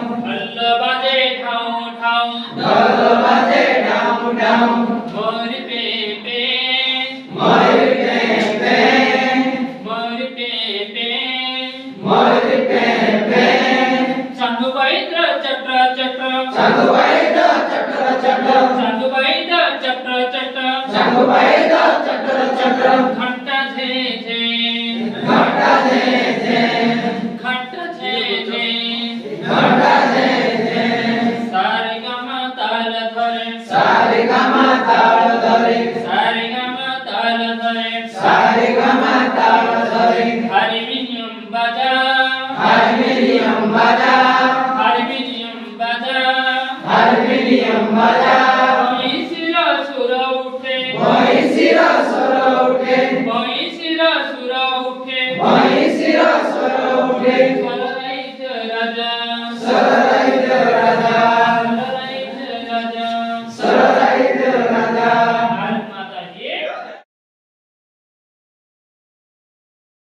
ढोल बाजे ठाऊ ठाऊ ढोल बाजे ठाऊ ठाऊ मोर पे पे मोर पे पे मोर पे पे मोर पे पे चांदूबाईचं चक्र चक्र चांदूबाईचं चक्र चक्र चांदूबाईचं चक्र चक्र चांदूबाईचं चक्र चक्र घंटा झे झे घंटा झे झे घंटा झे झे घंटा झे झे सारे गम ताल धरे सारे गमा ताळ धरे सारे गम ताल धरे सारे गमा ताळ धरे हार्मोनियम बाजा हार्मोनियम बाजा हार्मोनियम बाजा हार्मोनियम बाजा भैंसीला सुर उठे भैंसीला सुर उठे भैंसीला सुर उठे भैंसीला सुर उठे स्वराईचं राजा सर